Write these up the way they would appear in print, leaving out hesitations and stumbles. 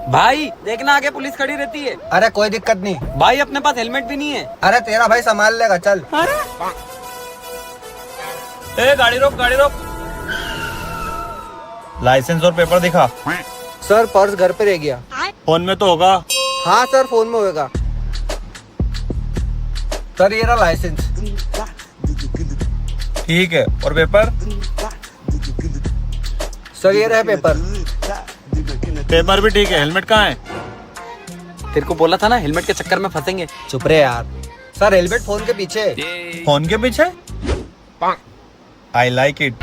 भाई देखना आगे पुलिस खड़ी रहती है। अरे कोई दिक्कत नहीं भाई अपने पास हेलमेट भी नहीं है। अरे तेरा भाई संभाल लेगा, चल। ए गाड़ी रोक गाड़ी रोक। लाइसेंस और पेपर दिखा। सर पर्स घर पे रह गया। फोन में तो होगा। हाँ सर फोन में होगा। सर ये रहा लाइसेंस। ठीक है, और पेपर? सर ये रहे पेपर। पेपर भी ठीक है। हेलमेट कहाँ है? तेरे को बोला था ना हेलमेट के चक्कर में फंसेंगे। चुप रहे यार। सर हेलमेट फोन के पीछे। फोन के पीछे? I like it.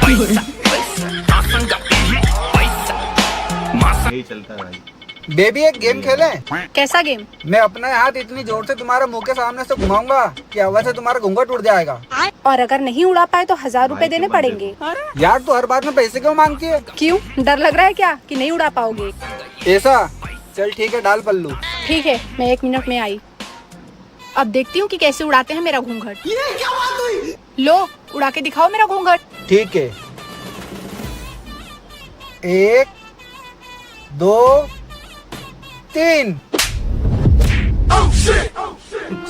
यही चलता है भाई। बेबी एक गेम खेलें? कैसा गेम? मैं अपना हाथ इतनी जोर से तुम्हारे मुंह के सामने से घुमाऊंगा कि आवाज से तुम्हारा घूंघट उड़ जाएगा। और अगर नहीं उड़ा पाए तो 1000 रुपए देने पड़ेंगे। यार तू हर बात में पैसे क्यों मांगती है? क्यों, डर लग रहा है क्या कि नहीं उड़ा पाओगे? ऐसा? चल ठीक है, डाल पल्लू। ठीक है, मैं 1 मिनट में आई। अब देखती हूँ कि कैसे उड़ाते हैं मेरा घूंघट। लो, उड़ा के दिखाओ मेरा घूंघट। ठीक है, 1 2 3।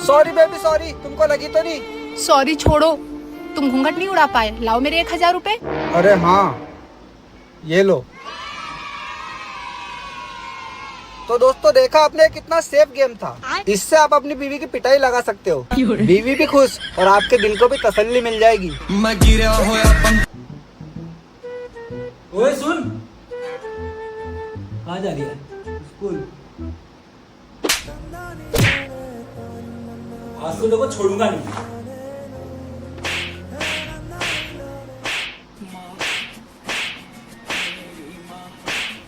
सॉरी बेबी सॉरी, तुमको लगी तो नहीं? सॉरी छोड़ो, तुम घूंघट नहीं उड़ा पाए। लाओ मेरे 1000 रुपए। अरे हाँ ये लो। तो दोस्तों देखा आपने कितना सेफ गेम था। इससे आप अपनी बीवी की पिटाई लगा सकते हो। बीवी भी खुश और आपके दिल को भी तसल्ली मिल जाएगी। ओए सुन, कहाँ जा रही है? स्कूल। आज तो देखो छोड़ूंगा नहीं।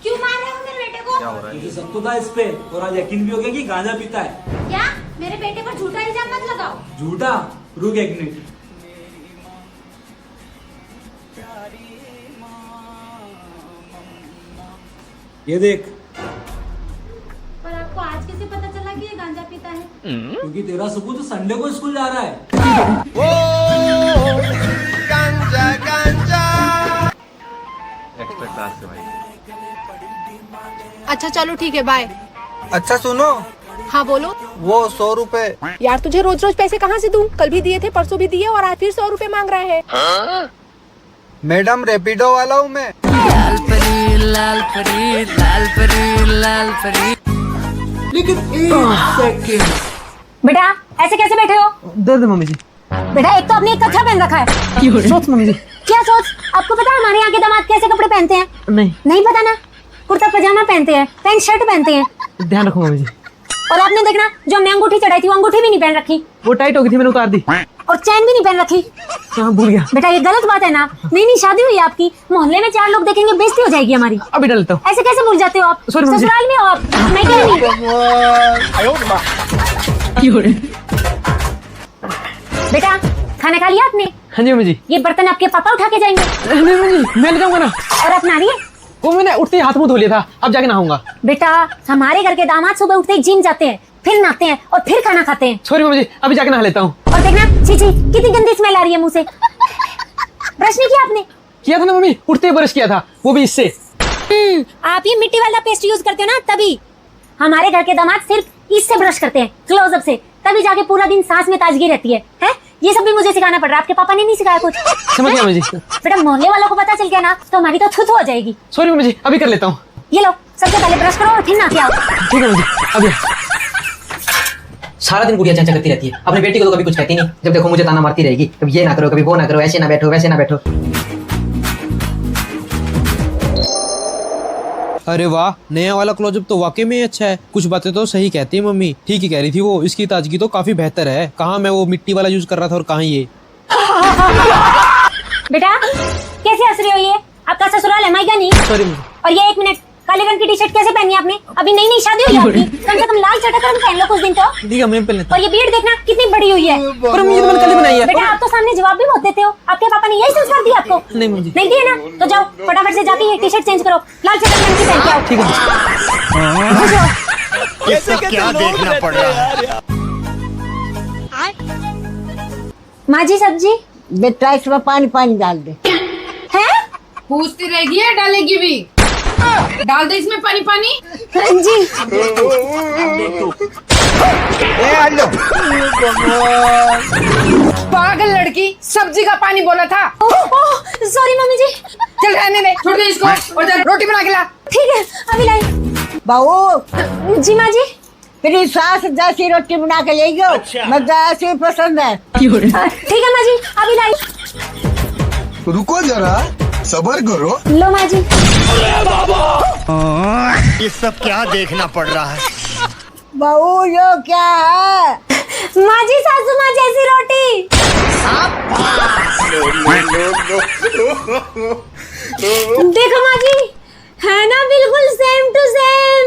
क्यों मार रहे हो मेरे बेटे को? क्या हो रहा है? मुझे सब तो था इस पे, और आज यकीन भी हो गया कि गांजा पीता है। क्या? मेरे बेटे पर झूठा इल्जाम मत लगाओ। झूठा? रुक 1 मिनट। ये देख। पर आपको आज कैसे पता चला कि ये गांजा पीता है? क्योंकि तेरा सबूत संडे को स्कूल जा रहा है। एक्स्ट्रा क्लास से भाई। अच्छा चलो ठीक है, बाय। अच्छा सुनो, हाँ बोलो। वो 100 रुपए। यार तुझे रोज रोज पैसे कहाँ से दूं? कल भी दिए थे, परसों भी दिए, और आज फिर 100 रुपए मांग रहा है। मैडम रेपिडो वाला हूँ मैं। लाल परी लाल परी लाल परी लाल परी। लेकिन 1 सेकंड। बेटा ऐसे कैसे बैठे हो? दर्द मम्मी जी। बेटा एक तो आपने एक कच्छा पहन रखा है। सोच मम्मी जी। क्या सोच? आपको पता है हमारे यहाँ के दामाद कैसे कपड़े पहनते हैं? नहीं पता ना? कुर्ता पजामा पहनते हैं, पैंट शर्ट पहनते हैं। ध्यान रखो मम्मी जी। और आपने देखना जो हमने अंगूठी चढ़ाई थी वो अंगूठी भी नहीं पहन रखी, वो टाइट हो गई थी, मैंने उतार दी। और चैन भी नहीं पहन रखी। हाँ भूल गया। बेटा ये गलत बात है ना। नहीं शादी हुई है आपकी, मोहल्ले में 4 लोग देखेंगे, बेइज्जती हो जाएगी हमारी। अभी डालता हूँ। ऐसे कैसे भूल जाते हो आप? Sorry, मम्मी जी। ससुराल में हो आप, मैं कह नहीं। बेटा खाना खा लिया आपने? हाँ जी मम्मी जी। ये बर्तन आपके पापा उठा के जाएंगे। नहीं मम्मी जी, मैं लगाऊंगा ना। और आप नहा रही? वो मैंने उठते ही हाथ मुंह धो लिया था, अब जाके नहाऊंगा। बेटा हमारे घर के दामाद सुबह उठते ही जिम जाते हैं, फिर नहाते हैं और फिर खाना खाते हैं। सॉरी मम्मी जी, अभी जाके नहा लेता हूँ। और देखना छी छी कितनी गंदी स्मेल आ रही है मुंह से। ब्रश नहीं किया आपने? किया था ना मम्मी, उठते ही ब्रश किया था, वो भी इससे। आप ये मिट्टी वाला पेस्ट यूज करते हो ना, तभी। हमारे घर के दामाद सिर्फ इससे ब्रश करते हैं, क्लोजअप से, तभी जाके पूरा दिन सांस में ताजगी रहती है। ये सब भी मुझे सिखाना पड़ रहा है, आपके पापा ने नहीं सिखाया कुछ? समझ गया मम्मी जी। बेटा मोहल्ले वालों को पता चल गया ना तो हमारी तो थू हो जाएगी। सॉरी मम्मी जी, अभी कर लेता हूँ। ये लो सबसे पहले ब्रश करो और फिर नहा के आओ। ठीक है मम्मी जी, अभी। सारा दिन गुड़िया चंचा करती रहती है, अपने बेटी को तो कभी कुछ कहती नहीं। जब देखो मुझे ताना मारती रहेगी, कभी ये ना करो, कभी वो ना करो, ऐसे ना बैठो, वैसे ना बैठो। अरे वाह, नया वाला क्लोजअप तो वाकई में अच्छा है। कुछ बातें तो सही कहती है मम्मी, ठीक ही कह रही थी वो। इसकी ताजगी तो काफी बेहतर है। कहाँ मैं वो मिट्टी वाला यूज कर रहा था और कहाँ ये। बेटा कैसे हंस रही हो? ये आपका ससुराल है, मायका नहीं। सॉरी और ये 1 मिनट, काले रंग की टी-शर्ट कैसे पहनी है आपने? अभी नई नई शादी हुई है आपकी, कम से कम लाल चटक रंग पहन लो कुछ दिन तो। ठीक है, मैं पहन लेता और ये बीड़ देखना कितनी बड़ी हुई है। पर मम्मी तो मैंने कल ही बनाई है। बेटा आप तो सामने जवाब भी बहुत देते हो, आपके पापा ने यही संस्कार दिया आपको? नहीं मम्मी जी। नहीं दिए ना? तो जाओ फटाफट से जाके ये टी-शर्ट चेंज करो, लाल चटक रंग की पहन के आओ। ठीक है। इसको क्या देखना पड़ रहा है? माँ जी सब्जी। बेटा इसमें पानी पानी डाल दे। है? पूछती रहेगी या डालेगी भी? डाल दे इसमें पानी पानी। हाँ जी। पागल लड़की, सब्जी का पानी बोला था। सॉरी मम्मी जी। चल रहने दे, छोड़ दे इसको और जा रोटी बना के ला। ठीक है अभी लाई। बहू जी माँ जी। तेरी सास जैसी रोटी बना के ले गयो, मुझे ऐसी पसंद है। ठीक है माँ जी अभी लाई। रुको जरा, सब्र करो। लो माँ जी। ये सब क्या देखना पड़ रहा है? बहू ये क्या है? माँ जी सासू माँ जैसी रोटी। देखो माँ जी, है ना बिल्कुल सेम टू सेम।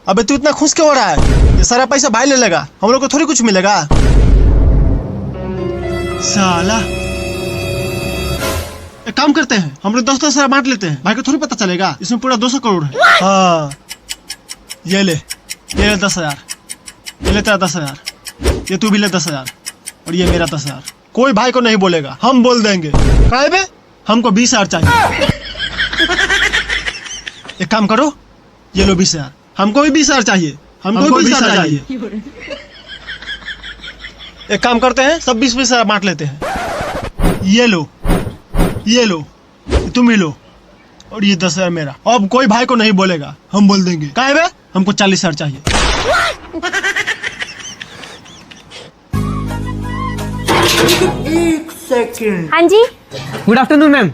अबे तू इतना खुश क्यों हो रहा है? ये सारा पैसा भाई ले लेगा, हम लोग को थोड़ी कुछ मिलेगा। साला एक काम करते हैं, हम लोग 10-10 बांट लेते हैं, भाई को थोड़ी पता चलेगा। इसमें पूरा 200 करोड़ है। हाँ ये ले 10,000, ये ले तेरा 10,000, ये तू भी ले 10,000 और ये मेरा 10,000। कोई भाई को नहीं बोलेगा, हम बोल देंगे। काहे बे? हमको 20,000 चाहिए। एक काम करो, ये लो 20,000। हमको भी 20,000 चाहिए, हमको भी 20,000 चाहिए। एक काम करते हैं, सब 20-20 बांट लेते हैं। ये लो, ये लो, तुम ही लो और ये 10,000 मेरा। अब कोई भाई को नहीं बोलेगा, हम बोल देंगे। काहे बे? हमको 40,000 चाहिए। हाँ जी। Good afternoon ma'am.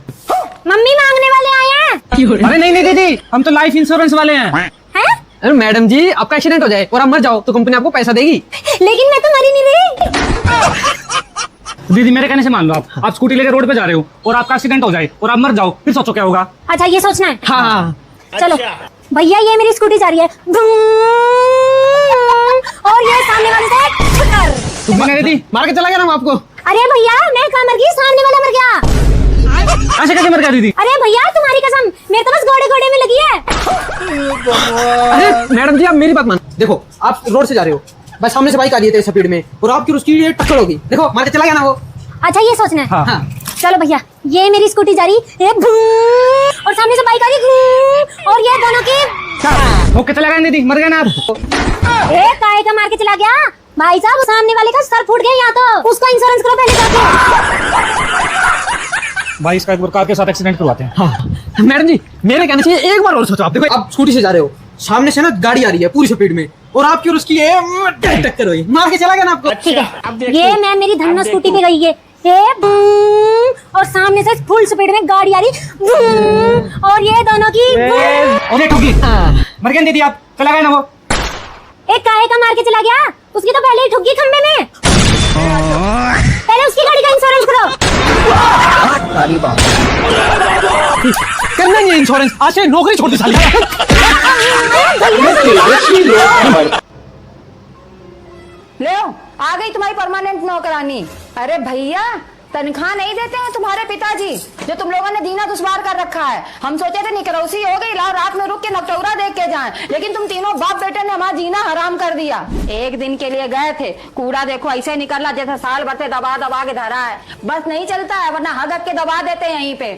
मम्मी मांगने वाले आए हैं। अरे नहीं नहीं दीदी, हम तो लाइफ इंश्योरेंस वाले हैं। हैं? अरे मैडम जी, आपका एक्सीडेंट हो जाए और आप मर जाओ तो कंपनी आपको पैसा देगी। लेकिन मैं तो मरी नहीं रही। दीदी मेरे कहने से मान लो, आप स्कूटी लेकर रोड पे जा रहे हो और आपका एक्सीडेंट हो जाए और आप मर जाओ, फिर सोचो क्या होगा। अच्छा ये सोचना है। हाँ चलो भैया, ये मेरी स्कूटी जा रही है और ये सामने वाले से ठुकर। तुम नहीं दीदी, मार के चला गया ना आपको। अरे भैया मैं कहाँ मर गई, सामने वाला मर गया। ऐसे कैसे मर गया दीदी? अरे भैया तुम्हारी कसम, मेरे तो बस घोड़े घोड़े में लगी है। अरे मैडम जी, आप मेरी बात मान। देखो आप रोड से जा रहे हो, बस सामने से बाइक आ रही है तेज स्पीड में और आपकी उसकी ये टक्कर होगी। देखो मार के चला गया ना वो। अच्छा ये सोचना है। हाँ। हाँ। चलो भैया, ये मेरी स्कूटी जा रही है और सामने से बाइक आ रही और ये दोनों की ओके चला गया दीदी, मर गया ना आप। काहे का मार के चला गया भाई साहब, सामने वाले का सर फूट गया। यहाँ तो उसका इंश्योरेंस करो पहले जाके। भाई इसका एक बार कार के साथ एक्सीडेंट करवाते हैं। हाँ। मैडम जी मेरे कहने से एक बार और सोचो। आप देखो, आप स्कूटी से जा रहे हो, सामने से ना गाड़ी आ रही है पूरी स्पीड में और आपकी और उसकी टक्कर हुई, मार के चला गया ना आपको। ठीक है, ये मैं मेरी धन्ना स्कूटी पे गई है और सामने से फुल स्पीड में गाड़ी आ रही और ये दोनों की ओके ठोकी। मर गए दीदी आप, चला गया ना वो। एक काहे का मार के चला गया, उसकी तो पहले ही ठुक गई खंबे में। पहले उसकी गाड़ी का इंश्योरेंस करो। करना नहीं इंश्योरेंस, आज से नौकरी छोड़ दी साली। लो आ गई तुम्हारी परमानेंट नौकरानी। अरे भैया तनख्वाह नहीं देते हैं तुम्हारे पिताजी, जो तुम लोगों ने दीना दुश्वार कर रखा है। हम सोचे थे निकरौसी हो गई, लाओ रात में रुक के नकटौरा देख के जाएं, लेकिन तुम तीनों बाप बेटे ने हमारा जीना हराम कर दिया। एक दिन के लिए गए थे, कूड़ा देखो ऐसे निकला जैसे साल भर से दबा दबा के धरा है। बस नहीं चलता है, वरना हग के दबा देते हैं यहीं पे।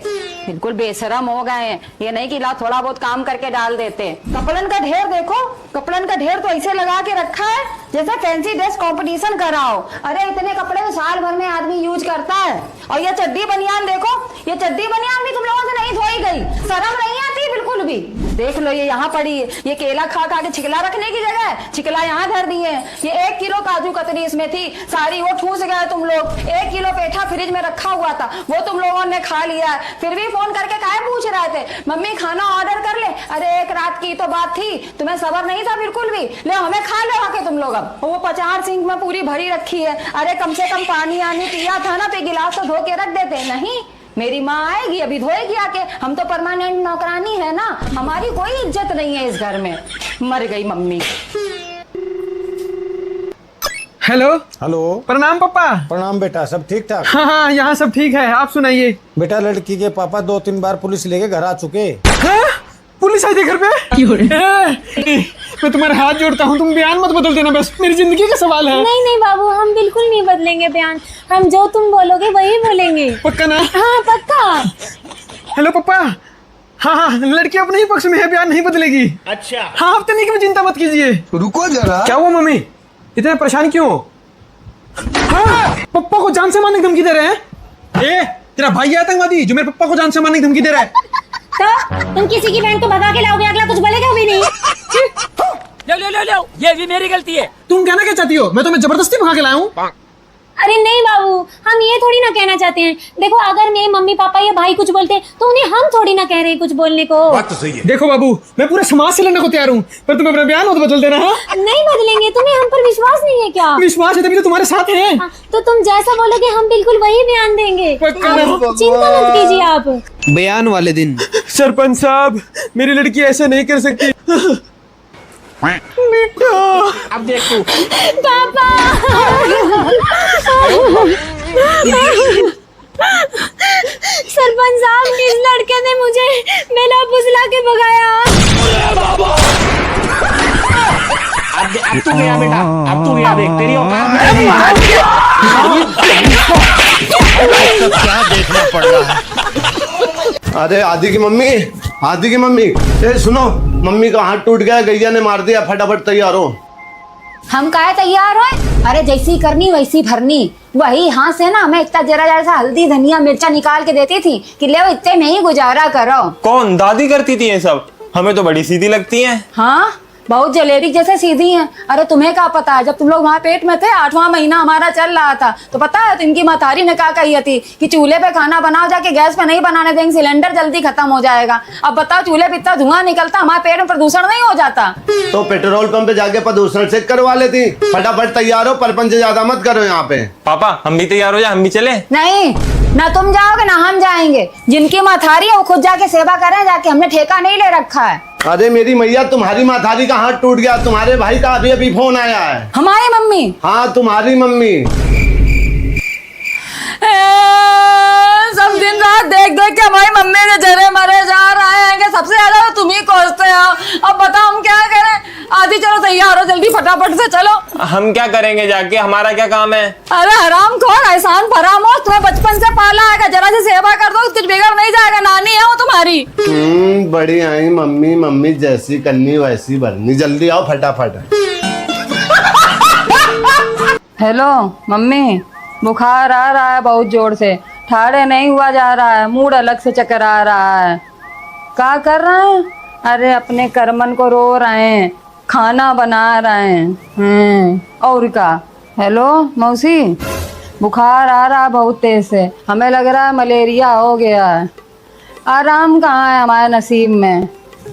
बिल्कुल बेशरम हो गए हैं, ये नहीं कि लाओ थोड़ा बहुत काम करके डाल देते। कपड़न का ढेर देखो, कपड़न का ढेर तो ऐसे लगा के रखा है जैसे फैंसी ड्रेस कंपटीशन कराओ। अरे इतने कपड़े तो साल भर में आदमी यूज करता है। और ये चड्डी बनियान देखो, ये चड्डी बनियान भी तुम लोगों से नहीं धोई गई, शर्म नहीं आती बिल्कुल भी। देख लो ये यहाँ पड़ी है, ये केला खा खा के छिकला रखने की जगह छिकला यहाँ धर दिए। ये 1 किलो काजू कतरी इसमें थी, सारी वो ठूस गए तुम लोग। 1 किलो पेठा फ्रिज में रखा हुआ था, वो तुम लोगों ने खा लिया है। फिर भी फोन करके काहे पूछ रहे थे, मम्मी खाना ऑर्डर कर ले। अरे एक रात की तो बात थी, तुम्हें सबर नहीं था बिल्कुल भी। ले हमें खा ले आके तुम लोग। अब वो 50 सिंक में पूरी भरी रखी है। अरे कम से कम पानी आनी पिया था ना, पे गिलास तो धो के रख देते। नहीं, मेरी माँ आएगी अभी धोएगी आके। हम तो परमानेंट नौकरानी है ना, हमारी कोई इज्जत नहीं है इस घर में। मर गई मम्मी। हेलो हेलो, प्रणाम पापा। प्रणाम बेटा, सब ठीक ठाक? हाँ हाँ यहाँ सब ठीक है, आप सुनाइए। बेटा लड़की के पापा 2-3 बार पुलिस लेके घर आ चुके। हाँ? पुलिस आई थी घर पे। मैं तुम्हारे हाथ जोड़ता हूँ, तुम बयान मत बदल देना, बस मेरी जिंदगी का सवाल है। नहीं नहीं बाबू, हम बिल्कुल नहीं बदलेंगे बयान। हम जो तुम बोलोगे वही बोलेंगे। पक्का ना? हाँ पक्का। हेलो पापा। हाँ, लड़की अपने ही पक्ष में है, बयान नहीं बदलेगी। अच्छा। हाँ, आप तनिक भी चिंता मत कीजिए। रुको जरा। क्या हुआ मम्मी, इतने परेशान क्यों हो? हाँ, पप्पा को जान से मारने की धमकी दे रहे हैं। तेरा भाई है आतंकवादी जो मेरे पप्पा को जान से मारने की धमकी दे रहा है। तो तुम किसी की बहन को भगा के लाओगे, अगला कुछ बोलेगा भी नहीं। लो, ये भी मेरी गलती है। तुम कहना क्या चाहती हो? मैं तुम्हें जबरदस्ती भगा के लाया हूँ? अरे नहीं बाबू, हम ये थोड़ी ना कहना चाहते हैं। देखो अगर मेरे मम्मी पापा या भाई कुछ बोलते हैं तो उन्हें हम थोड़ी ना कह रहे हैं कुछ बोलने को। बात तो सही है। देखो बाबू, मैं पूरे समाज से लड़ने को तैयार हूँ, पर तुम अपना बयान मत बदल देना। नहीं बदलेंगे। तुम्हें हम पर विश्वास नहीं है क्या? विश्वास है तभी तो तुम्हारे साथ है। तो तुम जैसा बोलोगे हम बिल्कुल वही बयान देंगे। चिंता मत कीजिए आप। बयान वाले दिन सरपंच साहब, मेरी लड़की ऐसा नहीं कर सकती। अब देख तू। पापा सरपंच साहब, किस लड़के ने मुझे मेला फुसला के भगाया? अब तू गया बेटा, अब तू गया, देख तेरी औकात। क्या देखना पड़ रहा है। अरे आदि की मम्मी, आदि की मम्मी, ए सुनो, मम्मी का हाथ टूट गया, गैया ने मार दिया, फटाफट तैयार हो। हम काहे तैयार हैं? अरे जैसी करनी वैसी भरनी। वही हाथ से ना हमें इतना जरा सा हल्दी धनिया मिर्चा निकाल के देती थी कि ले इतने में ही गुजारा करो। कौन दादी करती थी ये सब? हमें तो बड़ी सीधी लगती हैं। हाँ, बहुत जलेबी जैसे सीधी हैं। अरे तुम्हें क्या पता है, जब तुम लोग वहाँ पेट में थे, 8वां महीना हमारा चल रहा था, तो पता है इनकी मतारी ने क्या कही थी कि चूल्हे पे खाना बनाओ, जाके गैस पे नहीं बनाने देंगे, सिलेंडर जल्दी खत्म हो जाएगा। अब बताओ, चूल्हे पे इतना धुआं निकलता, हमारे पेट में प्रदूषण नहीं हो जाता? तो पेट्रोल पंप पे जाके प्रदूषण चेक करवा लेती। फटाफट तैयार हो, परपंच ज्यादा मत करो यहाँ पे। पापा हम भी तैयार हो जाए, हम भी चले? नहीं, ना तुम जाओगे ना हम जाएंगे। जिनकी माथारी है वो खुद जाके सेवा करें, जाके हमने ठेका नहीं ले रखा है। अरे मेरी मैया, तुम्हारी माथारी का हाथ टूट गया, तुम्हारे भाई का अभी अभी फोन आया है। हमारी मम्मी? हाँ, तुम्हारी मम्मी। सब दिन रात देख देख के हमारी मम्मी के जरे मरे जा रहे हैं। सबसे ज्यादा तो तुम ही कोसते हो। अब बताओ हम क्या करें? आदि चलो तैयार हो, जल्दी फटाफट से चलो। हम क्या करेंगे जाके, हमारा क्या काम है? अरे हराम खोर, एहसान फरामोश, तुम्हें बचपन से पाला है, जरा सी सेवा कर दो, कुछ बिगड़ नहीं जाएगा। नानी है वो तुम्हारी। बड़ी आई मम्मी, मम्मी जैसी करनी वैसी भरनी। जल्दी आओ फटाफट। हेलो मम्मी, बुखार आ रहा है बहुत जोर से, ठाड़े नहीं हुआ जा रहा है, मूड अलग से चक्कर आ रहा है। क्या कर रहे हैं? अरे अपने करमन को रो रहे हैं, खाना बना रहे हैं। और क्या? हेलो मौसी, बुखार आ रहा है बहुत तेज से, हमें लग रहा है मलेरिया हो गया है। आराम कहाँ है हमारे नसीब में?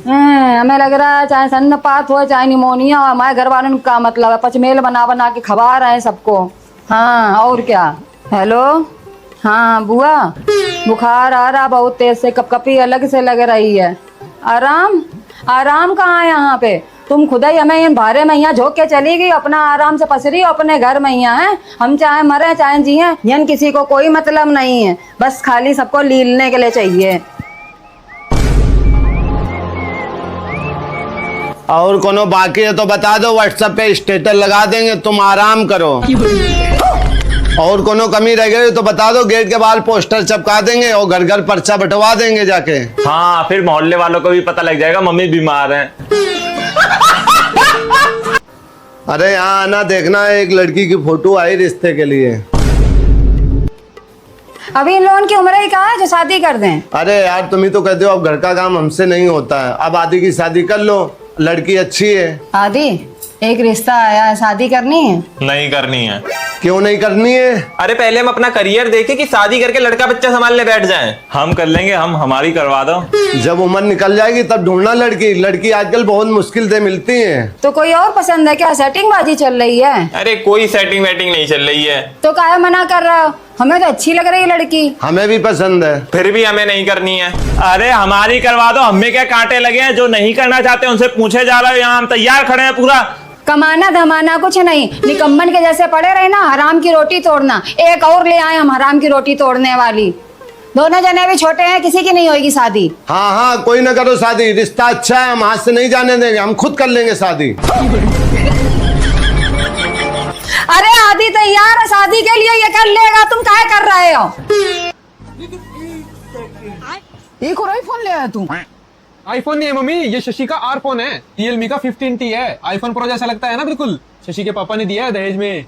हमें लग रहा है चाहे सन्नपात हो चाहे निमोनिया हो, हमारे घर वालों का मतलब है पचमेल बना बना के खवा रहे हैं सबको। हाँ और क्या? हेलो, हाँ बुआ, बुखार आ रहा बहुत तेज से, कपकपी अलग से लग रही है। आराम? आराम कहाँ है यहाँ पे? तुम खुद ही हमें इन भारे में यहाँ झोंक के चली गई, अपना आराम से पसरी अपने घर में यहाँ है। हम चाहे मरे चाहे जिए, यन किसी को कोई मतलब नहीं है, बस खाली सबको लीलने के लिए चाहिए। और कोनो बाकी है तो बता दो, व्हाट्सएप पे स्टेटस लगा देंगे, तुम आराम करो। और कोनो कमी रह गई तो बता दो, गेट के बाहर पोस्टर चिपका देंगे और घर घर पर्चा बंटवा देंगे जाके। हाँ, फिर मोहल्ले वालों को भी पता लग जाएगा मम्मी बीमार है। अरे यहाँ आना, देखना एक लड़की की फोटो आई रिश्ते के लिए। अभी इन लोगों की उम्र ही कहाँ है जो शादी कर दें? अरे यार, तुम ही तो कहते हो अब घर का काम हमसे नहीं होता है। अब आदि की शादी कर लो, लड़की अच्छी है। आदि, एक रिश्ता आया है, शादी करनी है? नहीं करनी है। क्यों नहीं करनी है? अरे पहले हम अपना करियर देखें कि शादी करके लड़का बच्चा संभालने बैठ जाएं। हम कर लेंगे, हम हमारी करवा दो। जब उम्र निकल जाएगी तब ढूंढना लड़की। लड़की आजकल बहुत मुश्किल से मिलती है। तो कोई और पसंद है क्या? सेटिंग बाजी चल रही है? अरे कोई सेटिंग वेटिंग नहीं चल रही है। तो काहे मना कर रहा हो? हमें तो अच्छी लग रही है लड़की। हमें भी पसंद है। फिर भी हमें नहीं करनी है। अरे हमारी करवा दो, हमें क्या कांटे लगे हैं? जो नहीं करना चाहते उनसे पूछे जा रहा है, यहाँ हम तैयार खड़े हैं पूरा। कमाना धमाना कुछ नहीं, निकम्बन के जैसे पड़े रहे ना, हराम की रोटी तोड़ना। एक और ले आए हम हराम की रोटी तोड़ने वाली। दोनों जने भी छोटे हैं, किसी की नहीं होगी शादी। हाँ हाँ, कोई ना करो शादी, रिश्ता अच्छा है, हम हाथ से नहीं जाने देंगे, हम खुद कर लेंगे शादी। अरे आदि तैयार है शादी के लिए, ये कर लेगा, तुम क्या कर रहे हो? एक और आईफोन ले आया तू? आईफोन नहीं है मम्मी, ये शशि का आर फोन है, रियलमी का 15T है। आईफोन प्रो जैसा लगता है ना बिल्कुल, शशि के पापा ने दिया है दहेज में।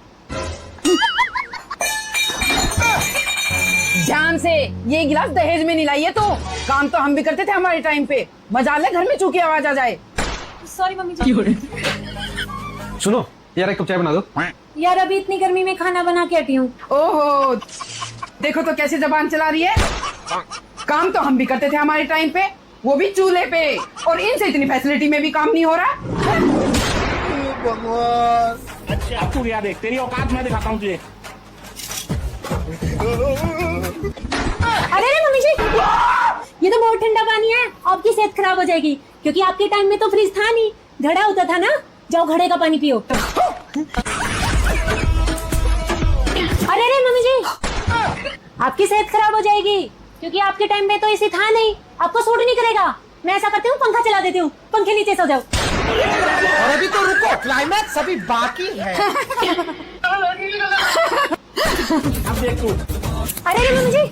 ध्यान से, ये गिलास दहेज में नहीं लाई है तो। काम तो हम भी करते थे हमारे टाइम पे, मजा ले घर में चूकी आवाज आ जाए। सॉरी मम्मी जी। सुनो यार, एक कप चाय बना दो। यार अभी इतनी गर्मी में खाना बना के हटी हूँ। ओहो, देखो तो कैसे जबान चला रही है। काम तो हम भी करते थे हमारे टाइम पे, वो भी चूल्हे पे, और इनसे इतनी फैसिलिटी में भी काम नहीं हो रहा। अच्छा तू यार देख, तेरी औकात मैं दिखाता हूँ तुझे। अरे मम्मी जी, ये तो बहुत ठंडा पानी है, आपकी सेहत खराब हो जाएगी, क्योंकि आपके टाइम में तो फ्रिज था नहीं, घड़ा होता था ना। जाओ घड़े का पानी पियो। अरे मम्मी जी, आपकी सेहत खराब हो जाएगी, क्योंकि आपके टाइम में तो एसी था नहीं, आपको सूट नहीं करेगा। मैं ऐसा करती हूँ, पंखा चला देती हूँ, पंखे नीचे सो जाओ। और अभी तो रुको, क्लाइमैक्स अभी बाकी है। अब देख तू। अरे मम्मी जी,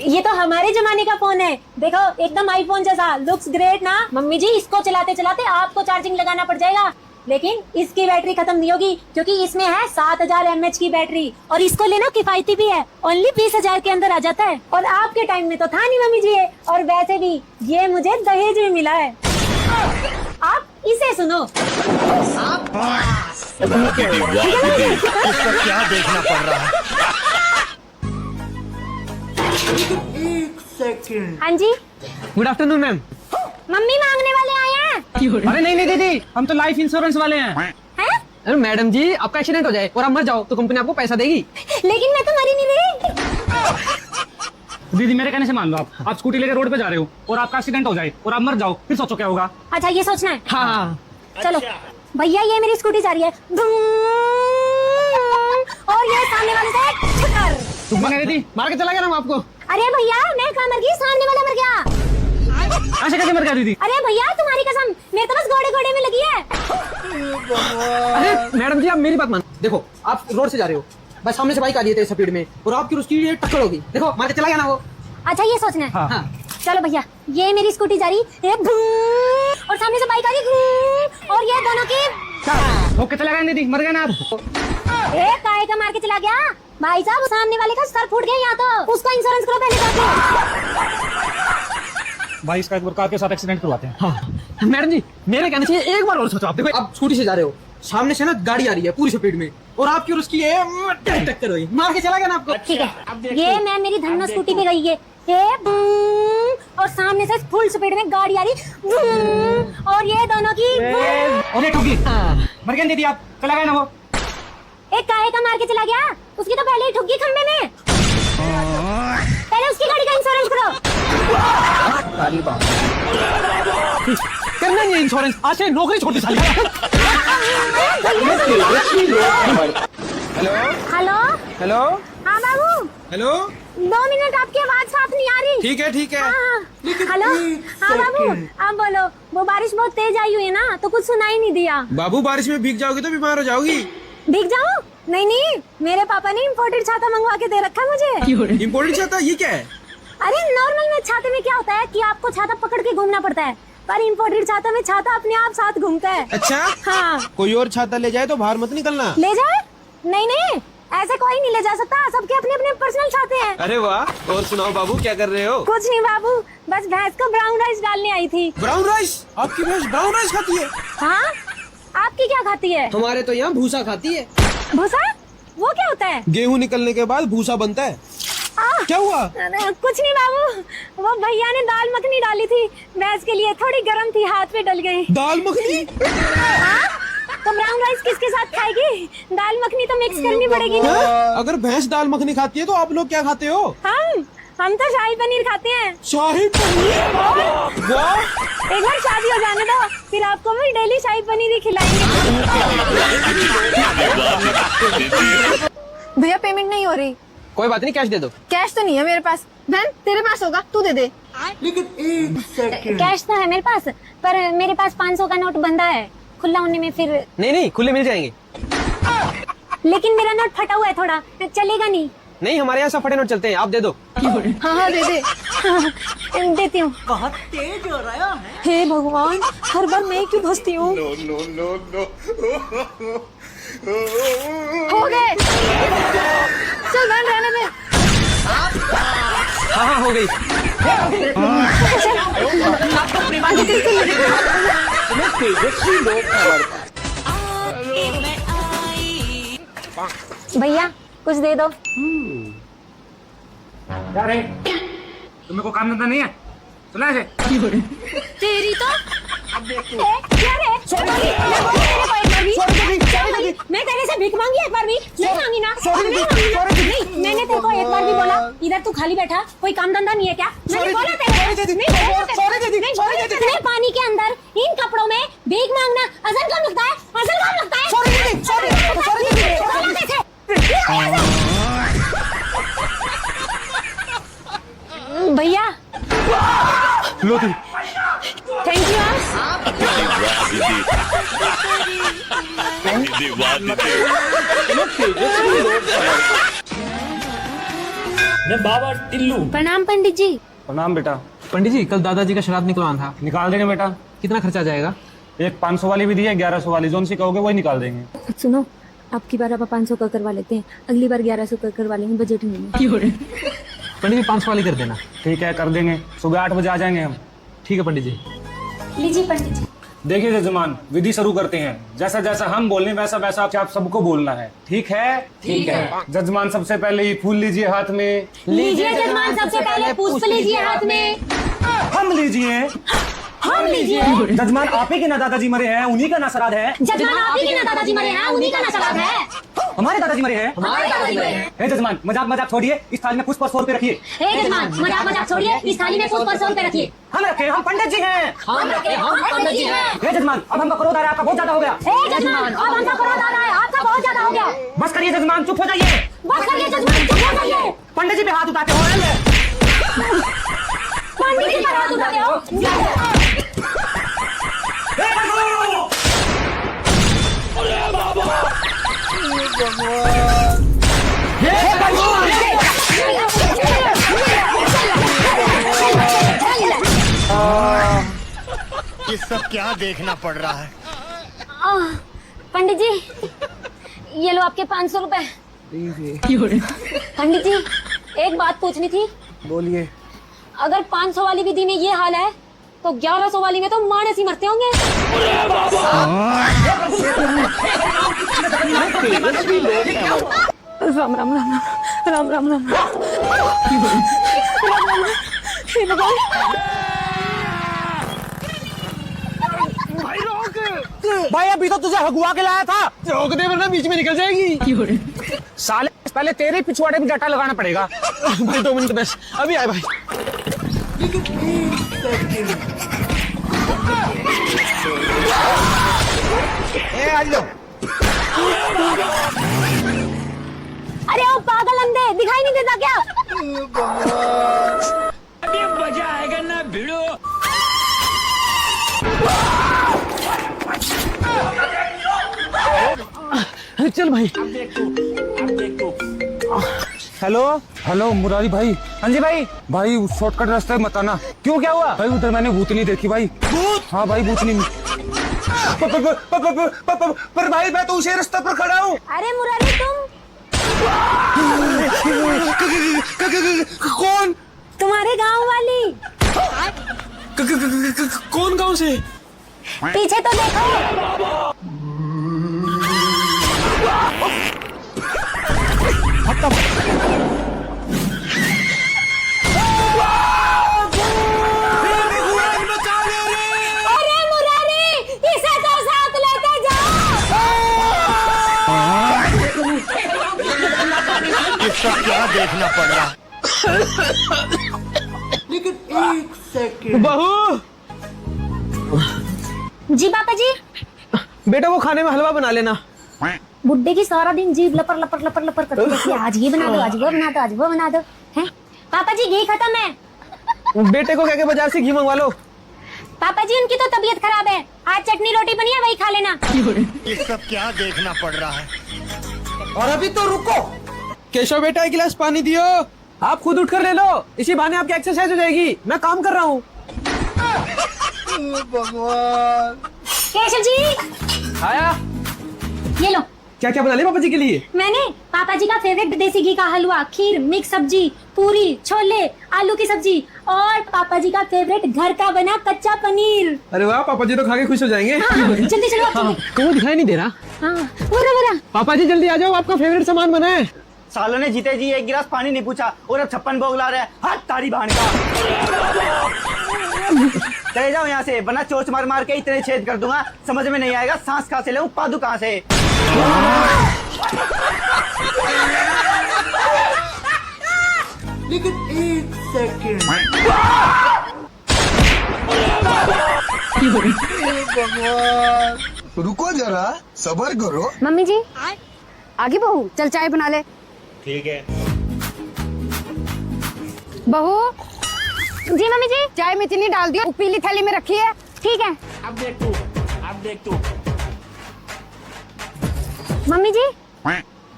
ये तो हमारे जमाने का फोन है, देखो एकदम आईफोन जैसा, लुक्स ग्रेट ना। मम्मी जी, इसको चलाते चलाते आपको चार्जिंग लगाना पड़ जाएगा, लेकिन इसकी बैटरी खत्म नहीं होगी, क्योंकि इसमें है 7000 mAh की बैटरी, और इसको लेना किफायती भी है, ओनली 20,000 के अंदर आ जाता है। और आपके टाइम में तो था नहीं मम्मी जी, और वैसे भी ये मुझे दहेज में मिला है। आप इसे सुनो। इसका क्या देखना पड़ रहा है? हाँ जी, गुड आफ्टरनून मैम। मम्मी मांगने वाले आए हैं। अरे नहीं दीदी, हम तो लाइफ इंश्योरेंस वाले हैं। हैं? अरे मैडम जी, आपका एक्सीडेंट हो जाए और आप मर जाओ तो कंपनी आपको पैसा देगी। लेकिन मैं तो मरी नहीं रही। दीदी मेरे कहने से मान लो, आप स्कूटी लेकर रोड पे जा रहे हो और आपका एक्सीडेंट हो जाए और आप मर जाओ, फिर सोचो क्या होगा। अच्छा ये सोचना है। हाँ चलो भैया, ये मेरी स्कूटी जा रही है, और ये सामने वाले से छक्कर। तुम दीदी मार के चला गया ना आपको। अरे भैया, मैं कहाँ मर गई, सामने वाला मर गया। ऐसे कैसे मर गया दीदी? अरे भैया, तुम्हारी कसम, मेरे तो बस घोड़े में लगी है। अरे मैडम जी, आप मेरी बात मान, देखो आप रोड से जा रहे हो, बस सामने से बाइक आ रही है स्पीड में और आपकी उसकी टक्कर होगी, देखो मार के चला गया ना वो। अच्छा ये सोचना है। हाँ। चलो भैया, ये मेरी स्कूटी जा रही है, और सामने से बाइक आ रही, और ये दोनों की ओके चला गया दीदी, मर गए ना आप। काय का मार के चला गया भाई साहब, सामने वाले का सर फूट गया, यहाँ तो उसका इंश्योरेंस करो पहले जाके। भाई इसका एक बार कार के साथ एक्सीडेंट करवाते हैं। हाँ। मैडम जी, मेरे कहने से एक बार और सोचो। आप देखो, आप स्कूटी से जा रहे हो, सामने से ना गाड़ी आ रही है पूरी स्पीड में, और आपकी और उसकी टक्कर हुई, मार के चला गया ना आपको। ठीक है, ये मैं मेरी धन्नो स्कूटी पे गई है, और सामने से फुल स्पीड में गाड़ी आ रही, और ये दोनों की, और ये ठुकी मर गए दीदी, आप चला गया ना वो। एक काहे का मार के चला गया, उसकी तो पहले ही ठुक गई खंबे में। पहले उसकी गाड़ी का इंश्योरेंस करो। करना नहीं इंश्योरेंस, आज से नौकरी छोटी साली। हेलो हेलो हाँ बाबू, हेलो, 2 मिनट, आपकी आवाज साफ नहीं आ रही। ठीक है ठीक है। हेलो हाँ बाबू, आप बोलो। वो बारिश बहुत तेज आई हुई है ना, तो कुछ सुनाई नहीं दिया। बाबू, बारिश में भीग जाओगी तो बीमार हो जाओगी। भीग जाऊं? नहीं, मेरे पापा ने इम्पोर्टेड छाता मंगवा के दे रखा मुझे। इम्पोर्टेड छाता, ये क्या है? अरे नॉर्मल में छाते में क्या होता है कि आपको छाता पकड़ के घूमना पड़ता है, पर इम्पोर्टेड छाता में छाता अपने आप साथ घूमता है। अच्छा हाँ। कोई और छाता ले जाए तो बाहर मत निकलना। ले जाए? नहीं, ऐसे कोई नहीं ले जा सकता, सबके अपने अपने पर्सनल छाते हैं। अरे वाह, और सुनाओ बाबू, क्या कर रहे हो? कुछ नहीं बाबू, बस भैंस को ब्राउन राइस डालने आई थी। Brown rice? आपकी भैंस ब्राउन राइस खाती है? हाँ, आपकी क्या खाती है? हमारे तो यहाँ भूसा खाती है। भूसा? वो क्या होता है? गेहूँ निकलने के बाद भूसा बनता है। क्या हुआ? कुछ नहीं बाबू, वो भैया ने दाल मखनी डाली थी भैंस के लिए, थोड़ी गर्म थी, हाथ पे डल गई। दाल मखनी? हाँ? तो ब्राउन राइस किसके साथ खाएगी? दाल मखनी तो मिक्स करनी पड़ेगी ना। अगर भैंस दाल मखनी खाती है तो आप लोग क्या खाते हो? हम तो शाही पनीर खाते हैं। शाही पनीर? वाह! एक बार शादी हो जाने दो, फिर आपको भी डेली शाही पनीर ही खिलाएंगे। भैया पेमेंट नहीं हो रही। कोई बात नहीं, कैश दे दो। कैश तो नहीं है मेरे पास। बहन तेरे पास होगा, तू दे दे। कैश तो है मेरे पास, पर मेरे पास 500 का नोट बंधा है, खुला होने में फिर। नहीं खुले मिल जाएंगे। लेकिन मेरा नोट फटा हुआ है थोड़ा, चलेगा नहीं? नहीं, हमारे यहाँ सब फटे नोट चलते हैं, आप दे दो। हाँ दे दे। देती हूँ। बहुत तेज हो रहा है। हे भगवान, हर बार मैं क्यों फंसती हूँ? हो गए। चल बहन रहने दे। हाँ हो गई। भैया कुछ दे दो। क्या रे, तुम्हें को काम धंधा नहीं है? सुना है? तेरी तो क्या रे? मैं तेरे से भीख मांगी एक बार भी? नहीं मांगी ना? नहीं, मैंने तेरे को एक बार भी बोला इधर तू खाली बैठा, कोई काम धंधा नहीं है क्या? मैंने बोला तेरे पानी के अंदर इन कपड़ों में भीख मांगना अजल काम लगता है? अजल काम लगता है? भैया लो तुम। Thank you. बाबा टिल्लू। प्रणाम पंडित जी। प्रणाम बेटा। पंडित जी, कल दादाजी का श्राद्ध निकलवाना था, निकाल देंगे बेटा। कितना खर्चा जाएगा? एक 500 वाली भी दी है, 1100 वाली, जोन सी कहोगे वही निकाल देंगे। सुनो, अब की बार आप 500 का करवा लेते हैं, अगली बार 1100 का करवा लेंगे, बजट नहीं है। पंडित जी 500 वाली कर देना। ठीक है, कर देंगे। सुबह 8 बजे आ जाएंगे हम। ठीक है पंडित जी। लीजिए पंडित जी। देखिए जजमान, विधि शुरू करते हैं। जैसा जैसा हम बोलें वैसा वैसा आप सबको बोलना है। ठीक है? ठीक है। जजमान सबसे पहले ये फूल लीजिए हाथ में। लीजिए जजमान, सबसे पहले पुष्प लीजिए हाथ में। हम लीजिए। हम लीजिए। जजमान आप ही के ना दादाजी मरे हैं, उन्हीं का ना श्राद्ध है। जजमान आप ही के ना दादाजी मरे हैं, उन्हीं का ना श्राद्ध है। हमारे दादाजी मरे हैं। हमारे दादाजी मरे हैं। हे जजमान, मजाक छोड़िए, इस थाली में पुष्प और 100 रुपए रखिए। हे जजमान, मजाक छोड़िए, इस थाली में पुष्प और 100 रुपए रखिए। हम रखे, हम पंडित जी हैं। हम पंडित जी हैं। हे जजमान, अब हमका क्रोध आ रहा है, आपका बहुत ज्यादा हो गया। हे जजमान, अब हमका क्रोध आ रहा है, आपका बहुत ज्यादा हो गया। बस करिए जजमान, चुप हो जाइए। बस करिए जजमान, चुप हो जाइए। पंडित जी पे हाथ उठाते हो। पंडित जी पे हाथ उठाते हो। ये सब क्या देखना पड़ रहा है? पंडित जी, ये लो आपके 500 रुपए। पंडित जी, एक बात पूछनी थी। बोलिए। अगर 500 वाली विधि में ये हाल है तो 1100 वाली में तो मानस ही मरते होंगे। राम राम राम राम राम राम राम। भाई अभी तो तुझे हगुआ के लाया था, रोक दे वरना बीच में निकल जाएगी। साले पहले तेरे पिछवाड़े में डटा लगाना पड़ेगा। भाई 2 मिनट बस, अभी आए भाई। अरे ओ पागल अंधे, दिखाई नहीं देता क्या? अभी मजा आएगा ना भिड़ो। चल भाई। हेलो हेलो मुरारी भाई। हाँ जी भाई। भाई उस शॉर्टकट रास्ते मत आना। क्यों, क्या हुआ? भाई उधर मैंने भूतनी देखी भाई। भूत? हाँ भाई भूतनी। पर भाई मैं तो उसी रास्ते पर खड़ा हूँ। अरे मुरारी तुम कौन? तुम्हारे गांव वाली। कौन गांव से? पीछे तो देखो। अरे मुरारी, इसे तो साथ लेते जाओ। ये सब क्या देखना पड़ रहा है? लेकिन 1 सेकंड। बहू। जी पापा जी। बेटा वो खाने में हलवा बना लेना। बुड्ढे की सारा दिन जीभ लपर लपर लपर लपर करती रहती है, आज ये बना दो, आज वो बना दो, आज वो बना दो। हैं पापा जी घी खत्म है। बेटे को क्या के बाजार से घी मंगवा लो। पापा जी उनकी तो तबीयत खराब है, आज चटनी रोटी बनी है वही खा लेना। ये सब क्या देखना पड़ रहा है। और अभी तो रुको, केशव बेटा एक गिलास पानी दियो। आप खुद उठ कर ले लो, इसी बहाने आपकी एक्सरसाइज हो जाएगी। मैं काम कर रहा हूँ। भगवान। केशव जी आया, ये लो। क्या क्या बना लिया पापा जी के लिए? मैंने पापा जी का फेवरेट देसी घी का हलवा, खीर, मिक्स सब्जी, पूरी, छोले, आलू की सब्जी और पापा जी का फेवरेट घर का बना कच्चा पनीर। अरे वाह, पापा जी तो खा के खुश हो जाएंगे। जल्दी चलो आप चलो। कौन दिखाई नहीं दे रहा। बोरा पापा जी जल्दी आ जाओ, आपका फेवरेट सामान बना है। सालों ने जीते जी एक गिलास पानी नहीं पूछा और अब 56 भोग ला रहे हैं। हाथ तारी भान का। चले जाओ यहाँ से, वरना चोच मार मार के इतने छेद कर दूंगा, समझ में नहीं आएगा सांस कहाँ से ले पादू कहाँ से। लेकिन एक सेकंड। भगवान, रुको जरा, सब्र करो। मम्मी जी आगे बहू, चल चाय बना ले। ठीक है। बहू जी मम्मी जी, चाय में चीनी डाल दियो, पीली थैली में रखी है। ठीक है। अब देख तू। मम्मी जी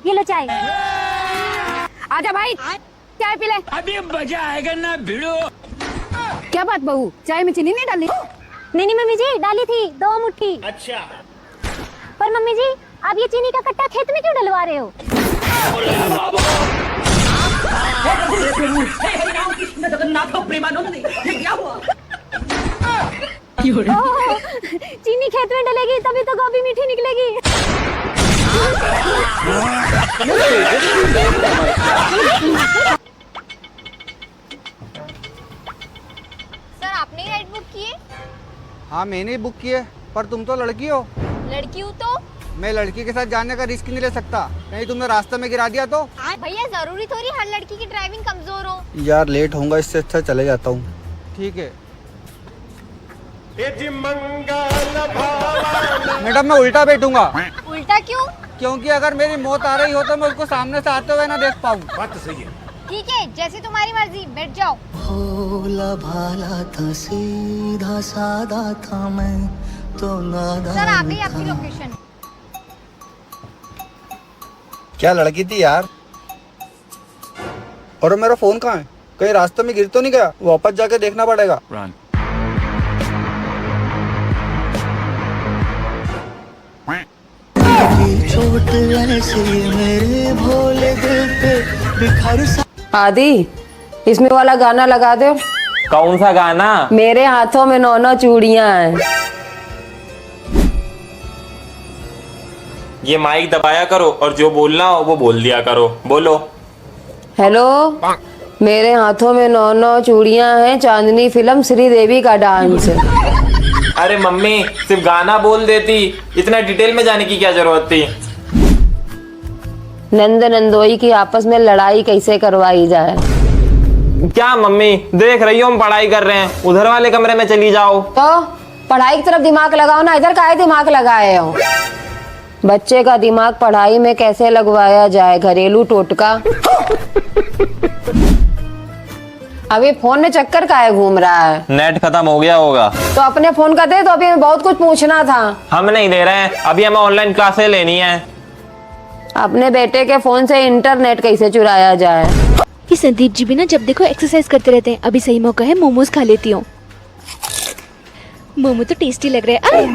ये लो चाय। आजा भाई चाय पी ले। अभी मजा आएगा ना भिड़ो। क्या बात बहू, चाय में चीनी नहीं डाली? नहीं मम्मी जी, डाली थी 2 मुट्ठी। अच्छा। पर मम्मी जी आप ये चीनी का कट्टा खेत में क्यों डलवा रहे हो? चीनी खेत में डलेगी तभी तो गोभी मीठी निकलेगी। सर आपने ही राइड बुक की है? हाँ मैंने बुक की है, पर तुम तो लड़की हो। लड़की हूँ तो? मैं लड़की के साथ जाने का रिस्क नहीं ले सकता, कहीं तुमने रास्ते में गिरा दिया तो। भैया जरूरी थोड़ी हर लड़की की ड्राइविंग कमजोर हो। यार लेट होऊंगा, इससे अच्छा चले जाता हूँ। ठीक है मैडम, मैं उल्टा बैठूंगा। उल्टा क्यों? क्योंकि अगर मेरी मौत आ रही हो तो मैं उसको सामने से आते हुए ना देख पाऊँ। बात तो सही है। ठीक है जैसे तुम्हारी मर्जी, बैठ जाओ। भोला भाला था, सीधा सादा था, मैं तो नादान सर आ गई आपकी लोकेशन। क्या लड़की थी यार। और मेरा फोन कहाँ है? कहीं रास्ते में गिर तो नहीं गया? वापस जाके देखना पड़ेगा। चोट ऐसी मेरे भोले दिल पे बिखर सा। आदि इसमें वाला गाना लगा दो। कौन सा गाना? मेरे हाथों में 9 चूड़ियां हैं। ये माइक दबाया करो और जो बोलना हो वो बोल दिया करो। बोलो। हेलो, मेरे हाथों में 9 चूड़ियां हैं, चांदनी फिल्म श्रीदेवी का डांस। अरे मम्मी सिर्फ गाना बोल देती, इतना डिटेल में जाने की क्या जरूरत थी? नंद नंदोई की आपस में लड़ाई कैसे करवाई जाए? क्या मम्मी देख रही हो हम पढ़ाई कर रहे हैं, उधर वाले कमरे में चली जाओ। तो पढ़ाई की तरफ दिमाग लगाओ ना, इधर काहे दिमाग लगाए हो? बच्चे का दिमाग पढ़ाई में कैसे लगवाया जाए, घरेलू टोटका। अभी फोन में चक्कर काहे घूम रहा है? नेट खत्म हो गया होगा। तो अपने फोन का दे, तो अभी बहुत कुछ पूछना था। हम नहीं दे रहे हैं, अभी हमें ऑनलाइन क्लासेस लेनी है। अपने बेटे के फोन से इंटरनेट कैसे चुराया जाए? ये संदीप जी भी ना जब देखो एक्सरसाइज करते रहते हैं। अभी सही मौका है, मोमोज खा लेती हूँ। मोमो तो टेस्टी लग रहा है।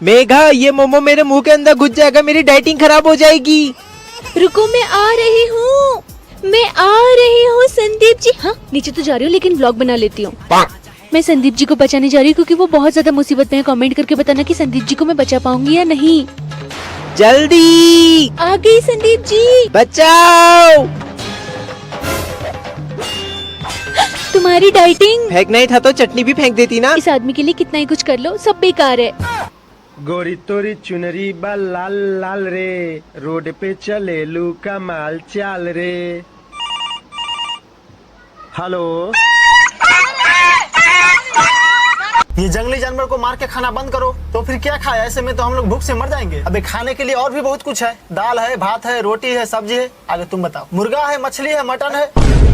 मेघा ये मोमो मेरे मुंह के अंदर घुस जाएगा, मेरी डाइटिंग खराब हो जाएगी। रुको मैं आ रही हूँ, संदीप जी। हाँ नीचे तो जा रही हूँ लेकिन व्लॉग बना लेती हूँ। मैं संदीप जी को बचाने जा रही हूँ क्योंकि वो बहुत ज्यादा मुसीबत में है। कमेंट करके बताना कि संदीप जी को मैं बचा पाऊंगी या नहीं। जल्दी आ गई संदीप जी, बचाओ। तुम्हारी डाइटिंग। फेंकना ही था तो चटनी भी फेंक देती ना। इस आदमी के लिए कितना ही कुछ कर लो, सब बेकार है। गोरी तोरी चुनरी बा लाल लाल रे, रोड पे चले लू कमाल चाल रे। हेलो ये जंगली जानवर को मार के खाना बंद करो। तो फिर क्या खाए? ऐसे में तो हम लोग भूख से मर जाएंगे। अबे खाने के लिए और भी बहुत कुछ है, दाल है, भात है, रोटी है, सब्जी है। आगे तुम बताओ। मुर्गा है, मछली है, मटन है।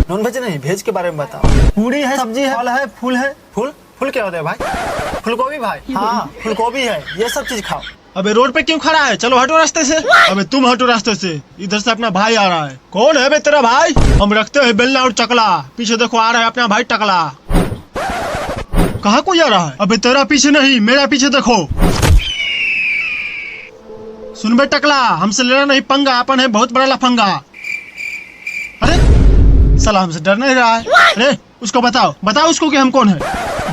नॉन वेज नहीं, वेज के बारे में बताओ। पूरी है, सब्जी है, फल है, फूल है। फूल फूल क्या होता है भाई? फूलगोभी भाई। हाँ फूलगोभी है, ये सब चीज खाओ। अबे रोड पे क्यों खड़ा है? चलो हटो रास्ते से। अबे तुम हटो रास्ते से, इधर से अपना भाई आ रहा है। कौन है बे तेरा भाई? हम रखते हैं बेलना और चकला। पीछे देखो आ रहा है अपना भाई टकला। कहाँ को जा रहा है? अबे तेरा पीछे नहीं, मेरा पीछे देखो। सुन बे टकला, हमसे लेना नहीं पंगा, अपन है बहुत बड़ा लफंगा। अरे साला हमसे डर नहीं रहा है। अरे उसको बताओ, बताओ उसको कि हम कौन है।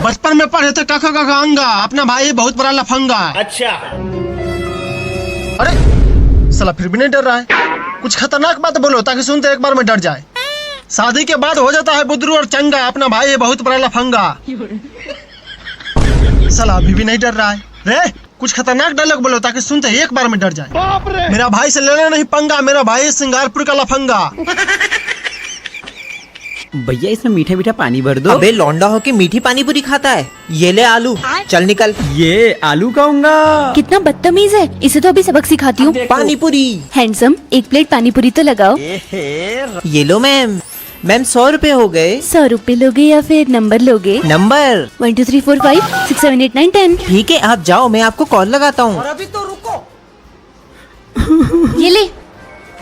बचपन में पढ़े थे काका काका अंगा, अपना भाई है बहुत बड़ा लफंगा। अच्छा। अरे साला फिर भी नहीं डर रहा है। कुछ खतरनाक बात बोलो ताकि सुनते एक बार में डर जाए। शादी के बाद हो जाता है बुद्धरू और चंगा, अपना भाई है बहुत बड़ा लफंगा। साला अभी भी नहीं डर रहा है। रे कुछ खतरनाक डायलॉग बोलो ताकि सुनते एक बार में डर जाए। मेरा भाई से लेना नहीं पंगा, मेरा भाई है सिंगारपुर का लफंगा। भैया इसमें मीठा मीठा पानी भर दो। अबे लौंडा होके मीठी पानी पूरी खाता है। ये ले आलू, चल निकल। ये आलू खाऊंगा। कितना बदतमीज है, इसे तो अभी सबक सिखाती हूँ। पानी पूरी। हैंडसम, एक प्लेट पानी पूरी तो लगाओ। ये लो मैम। मैम 100 रुपए हो गए। 100 रुपए लोगे या फिर नंबर लोगे? नंबर 1 2 3 4 5 6 7 8 9 10। ठीक है आप जाओ, मैं आपको कॉल लगाता हूँ। अभी तो रुको। ये ले,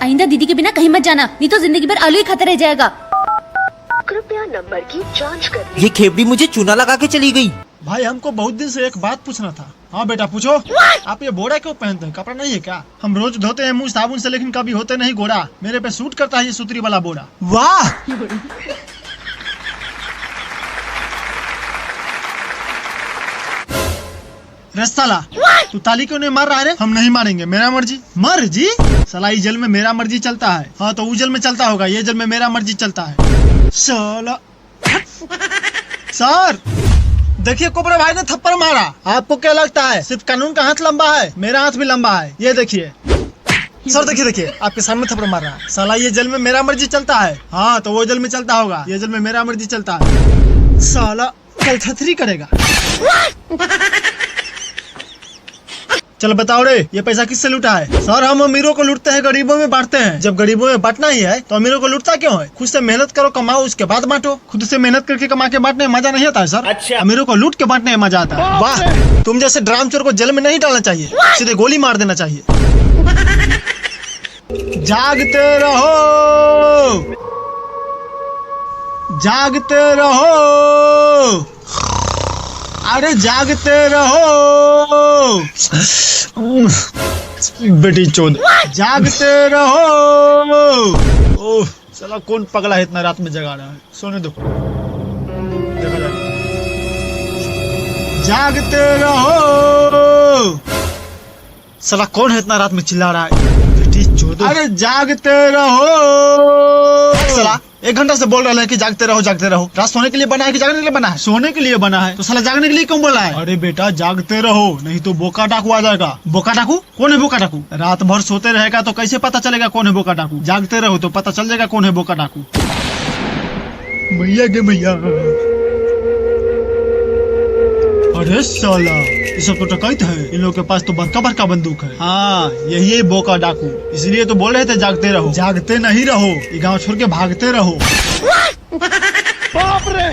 आइंदा दीदी के बिना कहीं मत जाना, नहीं तो जिंदगी भर आलू ही खाता रह जाएगा। कृपया नंबर की जांच करें। ये खेपड़ी मुझे चूना लगा के चली गई। भाई हमको बहुत दिन से एक बात पूछना था। हाँ बेटा पूछो। आप ये बोरा क्यों पहनते हैं? कपड़ा नहीं है क्या? हम रोज धोते हैं मुंह साबुन से, लेकिन कभी होते नहीं गोरा। मेरे पे सूट करता है ये सुतरी वाला बोरा। वाह रस्ताला, तू ताली क्यों नहीं मार रहा है रे? हम नहीं मारेंगे, मेरा मर्जी। मर्जी? साला इस जेल में मेरा मर्जी चलता है। हाँ तो उस जेल में चलता होगा, ये जेल में मेरा मर्जी चलता है। साला सर देखिए कोबरा भाई ने थप्पड़ मारा। आपको क्या लगता है सिर्फ कानून का हाथ लंबा है? मेरा हाथ भी लंबा है, ये देखिए। सर देखिए देखिए आपके सामने थप्पड़ मार रहा है। साला ये जेल में मेरा मर्जी चलता है। हाँ तो वो जेल में चलता होगा, ये जेल में मेरा मर्जी चलता है। साला कल छतरी करेगा। चलो बताओ रे, ये पैसा किससे लूटा है? सर हम अमीरों को लूटते हैं, गरीबों में बांटते हैं। जब गरीबों में बांटना ही है तो अमीरों को लूटता क्यों है? खुद से मेहनत करो, कमाओ, उसके बाद बांटो। खुद से मेहनत करके कमा के बांटने में मजा नहीं आता है सर। अच्छा। अमीरों को लूट के बांटने में मजा आता है। वाह, तुम जैसे ड्राम चोर को जेल में नहीं डालना चाहिए, सीधे गोली मार देना चाहिए। जागते रहो, जागते रहो, अरे जागते रहो बेटी चोद, जागते रहो। ओह साला कौन पगला है इतना रात में जगा रहा है? सोने दो, देखा जाए। जागते रहो। साला कौन है इतना रात में चिल्ला रहा है? बेटी चोद, अरे जागते रहो। साला 1 घंटा से बोल रहा है कि जागते रहो जागते रहो। रात सोने के लिए बना है कि जागने के लिए बना है? सोने के लिए बना है। तो साला जागने के लिए क्यों बोला है? अरे बेटा जागते रहो, नहीं तो बोका डाकू आ जाएगा। बोका डाकू? कौन है बोका डाकू? रात भर सोते रहेगा तो कैसे पता चलेगा कौन है बोका डाकू? जागते रहो तो पता चल जाएगा कौन है बोका डाकू। भैया गे भैया, अरे साला ये सब तो डकैत है। इन लोगों के पास तो बड़का बड़का बंदूक है। हाँ यही है बोका डाकू, इसलिए तो बोल रहे थे जागते रहो। जागते नहीं रहो, ये गांव छोड़ के भागते रहो। बाप रे।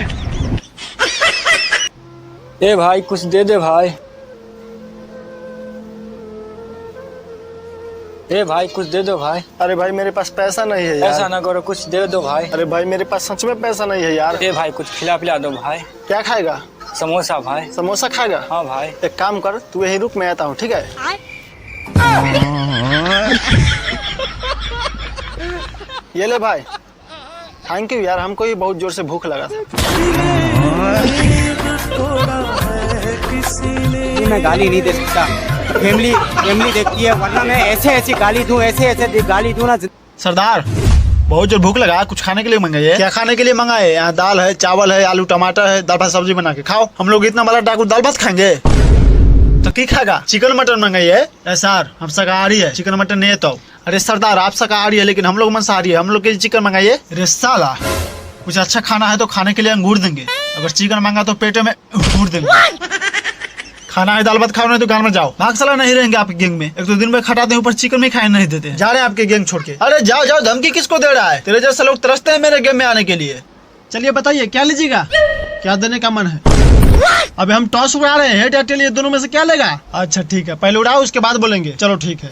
ए भाई कुछ दे दे भाई। ए भाई कुछ दे दो भाई। अरे भाई मेरे पास पैसा नहीं है यार। ऐसा ना करो, कुछ दे दो भाई। अरे भाई मेरे पास सच में पैसा नहीं है यार। ए भाई कुछ खिला पिला दो भाई। क्या खाएगा? समोसा भाई। समोसा खाएगा? हाँ भाई। एक काम कर, तू यहीं रुक, मैं आता हूँ, ठीक है? ये ले भाई, थैंक यू यार, हमको ही बहुत जोर से भूख लगा था। मैं गाली नहीं दे सकता, फैमिली देखती है, वरना मैं ऐसे गाली दूं, ऐसे गाली दूं ना। सरदार बहुत जोर भूख लगा, कुछ खाने के लिए मंगाइए। क्या खाने के लिए मंगाए? यहाँ दाल है, चावल है, आलू टमाटर है, दाल भात सब्जी बना के खाओ। हम लोग इतना बड़ा डाकू दाल भात खाएंगे तो क्या खाएगा? Chicken mutton मंगाइए। सर हम शाकाहारी है, चिकन मटन नहीं है तो। अरे सरदार आप शाकाहारी है लेकिन हम लोग मांसाहारी है, हम लोग के लिए चिकन मंगाइए। अरे साला कुछ अच्छा खाना है तो खाने के लिए अंगूर देंगे, अगर चिकन मांगा तो पेट में अंगूर देंगे। खाना है दाल भात खाओ नहीं दुकान में जाओ। भाग साला नहीं रहेंगे आपके गैंग में। एक तो दिन में खटाते हैं ऊपर चिकन भी खाए नहीं देते। जा रहे हैं आपके गैंग छोड़ के। अरे जाओ जाओ, धमकी किसको दे रहा है? तेरे जैसे लोग तरसते हैं मेरे गेम में आने के लिए। चलिए बताइए क्या लीजिएगा, क्या देने का मन है? अभी हम टॉस उड़ा रहे हैं, हेड एयरटेल, ये दोनों में से क्या लेगा? अच्छा ठीक है, पहले उड़ाओ उसके बाद बोलेंगे। चलो ठीक है,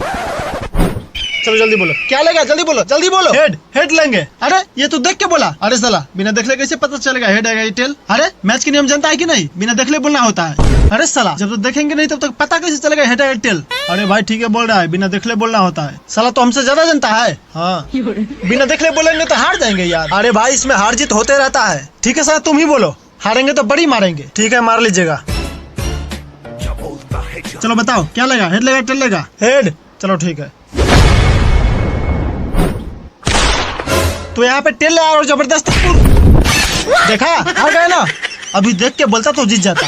चलो जल्दी बोलो क्या लेगा, जल्दी बोलो जल्दी बोलो। हेड हेड लेंगे। अरे ये तो देख के बोला। अरे साला बिना देखले कैसे पता चलेगा हेड है एयरटेल? अरे मैच के नियम जानता है कि नहीं? बिना देखले बोलना होता है। अरे साला जब तक देखेंगे नहीं तब तक पता कैसे चलेगा हेड है एयरटेल? अरे भाई ठीक है बोल रहा है, बिना देखले बोलना होता है। साला तो हमसे ज्यादा जानता है। हाँ बिना देखले बोलेंगे तो हार जाएंगे यार। अरे भाई इसमें हार जीत होते रहता है। ठीक है साला तुम ही बोलो, हारेंगे तो बड़ी मारेंगे। ठीक है मार लीजिएगा। चलो बताओ क्या लेगा, हेड लेगा टेल लेगा? हेड। चलो ठीक है, तो यहाँ पे टेल और जबरदस्त देखा, आ गए ना। अभी देख के बोलता तो जीत जाता।